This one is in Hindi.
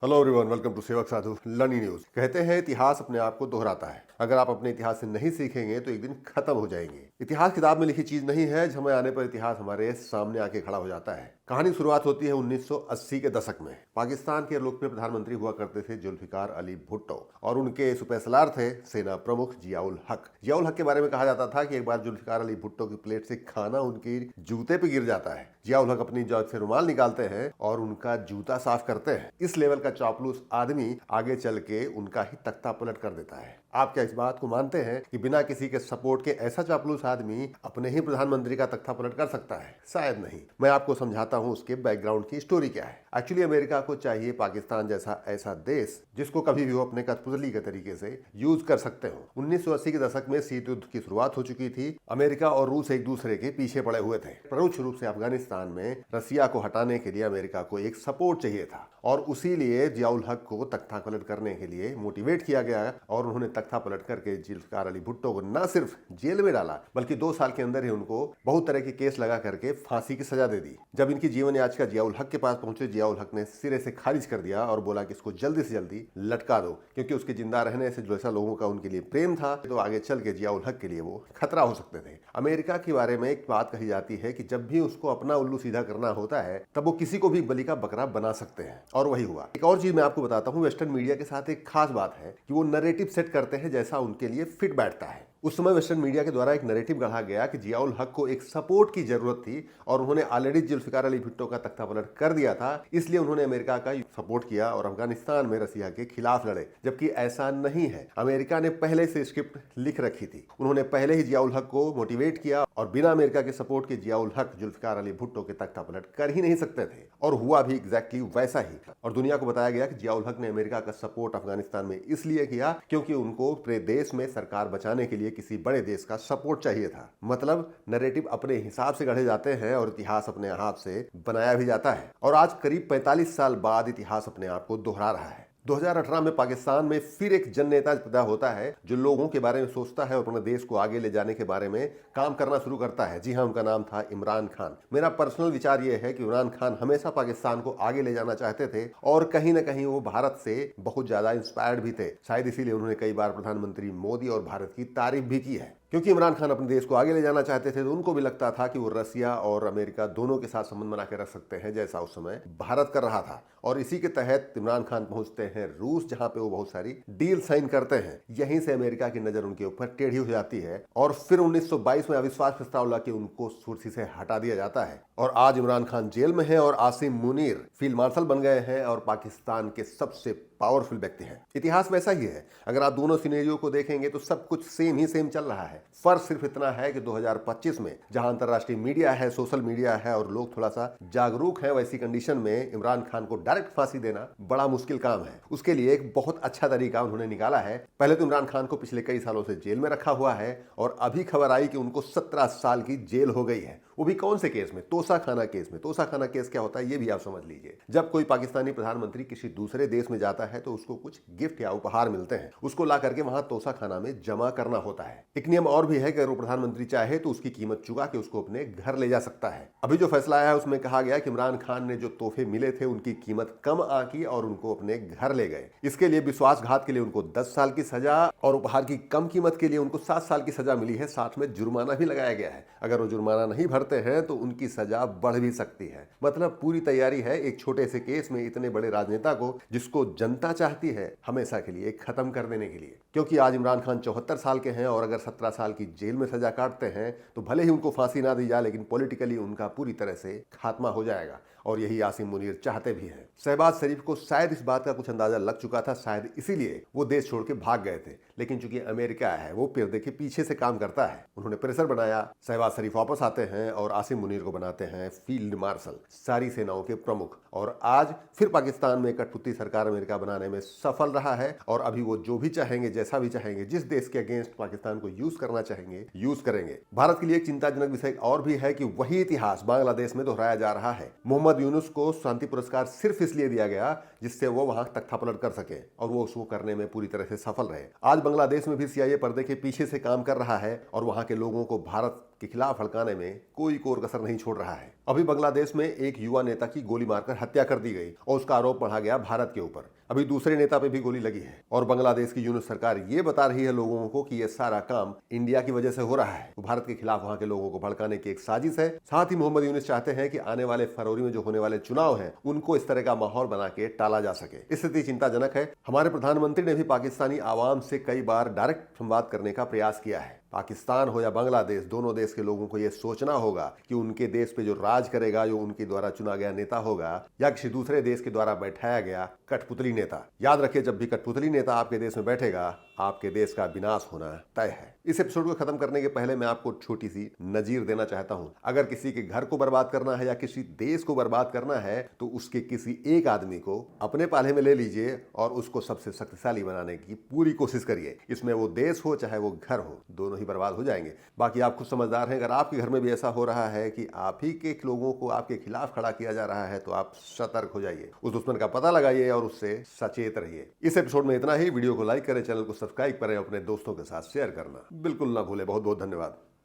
हेलो एवरीवन, वेलकम टू सेवक साधु लर्निंग न्यूज। कहते हैं इतिहास अपने आप को दोहराता है। अगर आप अपने इतिहास से नहीं सीखेंगे तो एक दिन खत्म हो जाएंगे। इतिहास किताब में लिखी चीज नहीं है, समय आने पर इतिहास हमारे सामने आके खड़ा हो जाता है। कहानी शुरुआत होती है 1980 के दशक में। पाकिस्तान के लोकप्रिय प्रधानमंत्री हुआ करते थे जुल्फिकार अली भुट्टो और उनके सुपेसलार थे सेना प्रमुख जियाउल हक। जियाउल हक के बारे में कहा जाता था कि एक बार जुल्फिकार अली भुट्टो की प्लेट से खाना उनकी जूते पे गिर जाता है। जियाउल हक अपनी जेब से रुमाल निकालते हैं और उनका जूता साफ करते हैं। इस लेवल का चापलूस आदमी आगे चल के उनका ही तख्ता पलट कर देता है। आप क्या इस बात को मानते हैं कि बिना किसी के सपोर्ट के ऐसा चापलूस आदमी अपने ही प्रधानमंत्री का तख्ता पलट कर सकता है? शायद नहीं। मैं आपको समझाता हूं उसके बैकग्राउंड की स्टोरी क्या है। एक्चुअली अमेरिका को चाहिए पाकिस्तान जैसा ऐसा देश जिसको कभी भी वो अपने कठपुतली के तरीके से यूज कर सकते हो। 1980 के दशक में शीत युद्ध की शुरुआत हो चुकी थी। अमेरिका और रूस एक दूसरे के पीछे पड़े हुए थे। परोक्ष रूप से अफगानिस्तान में रसिया को हटाने के लिए अमेरिका को एक सपोर्ट चाहिए था और उसी लिए जियाउल हक को तख्ता पलट करने के लिए मोटिवेट किया गया और उन्होंने तख्ता पलट करके जुल्फिकार अली भुट्टो को न सिर्फ जेल में डाला बल्कि 2 साल के अंदर ही उनको बहुत तरह के केस लगा करके फांसी की सजा दे दी। जब इनकी जीवन याचिका जियाउल हक के पास पहुंचे, जियाउल हक ने सिरे से खारिज कर दिया और बोला कि इसको जल्दी से जल्दी लटका दो, क्योंकि उसके जिंदा रहने से जो ऐसा लोगों का उनके लिए प्रेम था तो आगे चल के जियाउल हक के लिए वो खतरा हो सकते थे। अमेरिका के बारे में एक बात कही जाती है कि जब भी उसको अपना उल्लू सीधा करना होता है तब वो किसी को भी बलि का बकरा बना सकते हैं, और वही हुआ। एक और चीज मैं आपको बताता हूँ, वेस्टर्न मीडिया के साथ एक खास बात है कि वो नैरेटिव सेट करते हैं जैसा उनके लिए फिट बैठता है। उस समय वेस्टर्न मीडिया के द्वारा एक नैरेटिव गढ़ा गया कि जियाउल हक को एक सपोर्ट की जरूरत थी और उन्होंने ऑलरेडी जुल्फिकार अली भुट्टो का तख्ता पलट कर दिया था, इसलिए उन्होंने अमेरिका का सपोर्ट किया और अफगानिस्तान में रसिया के खिलाफ लड़े। जबकि ऐसा नहीं है। अमेरिका ने पहले से स्क्रिप्ट लिख रखी थी। उन्होंने पहले ही जियाउल हक को मोटिवेट किया और बिना अमेरिका के सपोर्ट के जियाउल हक जुल्फिकार अली भुट्टो के तख्ता पलट कर ही नहीं सकते थे, और हुआ भी एग्जैक्टली वैसा ही। और दुनिया को बताया गया कि जियाउल हक ने अमेरिका का सपोर्ट अफगानिस्तान में इसलिए किया क्योंकि उनको पूरे देश में सरकार बचाने के लिए किसी बड़े देश का सपोर्ट चाहिए था। मतलब नैरेटिव अपने हिसाब से गढ़े जाते हैं और इतिहास अपने हाथ से बनाया भी जाता है। और आज करीब 45 साल बाद इतिहास अपने आप को दोहरा रहा है। 2018 में पाकिस्तान में फिर एक जन नेता पैदा होता है जो लोगों के बारे में सोचता है और अपने देश को आगे ले जाने के बारे में काम करना शुरू करता है। जी हाँ, उनका नाम था इमरान खान। मेरा पर्सनल विचार यह है कि इमरान खान हमेशा पाकिस्तान को आगे ले जाना चाहते थे और कहीं ना कहीं वो भारत से बहुत ज्यादा इंस्पायर्ड भी थे। शायद इसीलिए उन्होंने कई बार प्रधानमंत्री मोदी और भारत की तारीफ भी की है। क्योंकि इमरान खान अपने देश को आगे ले जाना चाहते थे तो उनको भी लगता था कि वो रसिया और अमेरिका दोनों के साथ संबंध बना के रख सकते हैं, जैसा उस समय भारत कर रहा था। और इसी के तहत इमरान खान पहुंचते हैं रूस, जहां पे वो बहुत सारी डील साइन करते हैं। यहीं से अमेरिका की नजर उनके ऊपर टेढ़ी हो जाती है और फिर 1922 में अविश्वास प्रस्ताव लाके उनको कुर्सी से हटा दिया जाता है। और आज इमरान खान जेल में है और आसिम मुनीर फील्ड मार्शल बन गए हैं और पाकिस्तान के सबसे पावरफुल व्यक्ति हैं। इतिहास वैसा ही है। अगर आप दोनों सिनेरियो को देखेंगे तो सब कुछ सेम ही सेम चल रहा है। फर्क सिर्फ इतना है कि 2025 में जहां अंतरराष्ट्रीय मीडिया है, सोशल मीडिया है और लोग थोड़ा सा जागरूक हैं, वैसी कंडीशन में इमरान खान को डायरेक्ट फांसी देना बड़ा मुश्किल काम है। उसके लिए एक बहुत अच्छा तरीका उन्होंने निकाला है। पहले तो इमरान खान को पिछले कई सालों से जेल में रखा हुआ है और अभी खबर आई कि उनको 17 साल की जेल हो गई है। वो भी कौन से केस में? तोसा खाना केस में। तोसा खाना केस क्या होता है ये भी आप समझ लीजिए। जब कोई पाकिस्तानी प्रधानमंत्री किसी दूसरे देश में जाता है तो उसको कुछ गिफ्ट या उपहार मिलते हैं, उसको ला करके वहां तोसा खाना में जमा करना होता है। एक नियम और भी है कि अगर वो प्रधानमंत्री चाहे तो उसकी कीमत चुका के उसको अपने घर ले जा सकता है। अभी जो फैसला आया है उसमें कहा गया कि इमरान खान ने जो तोहफे मिले थे उनकी कीमत कम आकी और उनको अपने घर ले गए। इसके लिए विश्वासघात के लिए उनको 10 साल की सजा और उपहार की कम कीमत के लिए उनको 7 साल की सजा मिली है। साथ में जुर्माना भी लगाया गया है। अगर वो जुर्माना नहीं भरते हैं तो उनकी सजा बढ़ भी सकती है। मतलब पूरी तैयारी है एक छोटे से केस में इतने बड़े राजनेता को, जिसको जनता चाहती है हमेशा के लिए खत्म कर देने के लिए। क्योंकि आज इमरान खान 74 साल के हैं और अगर 17 साल की जेल में सजा काटते हैं तो भले ही उनको फांसी ना दी जाए लेकिन पॉलिटिकली उनका पूरी तरह से खात्मा हो जाएगा, और यही आसिम मुनीर चाहते भी हैं। शहबाज शरीफ को शायद इस बात का कुछ अंदाजा लग चुका था, शायद इसीलिए वो देश छोड़ के भाग गए थे। लेकिन चूंकि अमेरिका है वो पर्दे के पीछे से काम करता है, उन्होंने प्रेशर बनाया। शहबाज शरीफ वापस आते हैं और आसिम मुनीर को बनाते हैं फील्ड मार्शल, सारी सेनाओं के प्रमुख। और आज फिर पाकिस्तान में कठपुतली सरकार अमेरिका बनाने में सफल रहा है और अभी वो जो भी चाहेंगे, जैसा भी चाहेंगे, जिस देश के अगेंस्ट पाकिस्तान को यूज करना चाहेंगे यूज करेंगे। भारत के लिए एक चिंताजनक विषय और भी है कि वही इतिहास बांग्लादेश में दोहराया जा रहा है। मोहम्मद मोहम्मद यूनुस को शांति पुरस्कार सिर्फ इसलिए दिया गया जिससे वो वहां तख्तापलट कर सके और वो उसको करने में पूरी तरह से सफल रहे। आज बांग्लादेश में भी सीआईए पर्दे के पीछे से काम कर रहा है और वहां के लोगों को भारत के खिलाफ हड़काने में कोई कोर कसर नहीं छोड़ रहा है। अभी बांग्लादेश में एक युवा नेता की गोली मारकर हत्या कर दी गई और उसका आरोप बढ़ा गया भारत के ऊपर। अभी दूसरे नेता पे भी गोली लगी है और बांग्लादेश की यूनुस सरकार ये बता रही है लोगों को कि ये सारा काम इंडिया की वजह से हो रहा है। वो भारत के खिलाफ वहां के लोगों को भड़काने की एक साजिश है। साथ ही मोहम्मद यूनुस चाहते हैं कि आने वाले फरवरी में जो होने वाले चुनाव हैं उनको इस तरह का माहौल बना के टाला जा सके। स्थिति चिंताजनक है। हमारे प्रधानमंत्री ने भी पाकिस्तानी आवाम से कई बार डायरेक्ट संवाद करने का प्रयास किया है। पाकिस्तान हो या बांग्लादेश, दोनों देश के लोगों को यह सोचना होगा कि उनके देश पे जो राज करेगा, जो उनके द्वारा चुना गया नेता होगा या किसी दूसरे देश के द्वारा बैठाया गया कठपुतली नेता। याद रखिए, जब भी कठपुतली नेता आपके देश में बैठेगा आपके देश का विनाश होना तय है। इस एपिसोड को खत्म करने के पहले मैं आपको छोटी सी नजीर देना चाहता हूं। अगर किसी के घर को बर्बाद करना है या किसी देश को बर्बाद करना है तो उसके किसी एक आदमी को अपने पाले में ले लीजिए और उसको सबसे शक्तिशाली बनाने की पूरी कोशिश करिए। इसमें वो देश हो चाहे वो घर हो, दोनों ही बर्बाद हो जाएंगे। बाकी आप खुद समझदार हैं। अगर आपके घर में भी ऐसा हो रहा है कि आप ही के लोगों को आपके खिलाफ खड़ा किया जा रहा है तो आप सतर्क हो जाइए, उस दुश्मन का पता लगाइए और उससे सचेत रहिए। इस एपिसोड में इतना ही। वीडियो को लाइक करें, चैनल को सब्सक्राइब करें, अपने दोस्तों के साथ शेयर करना बिल्कुल ना भूलें। बहुत बहुत धन्यवाद।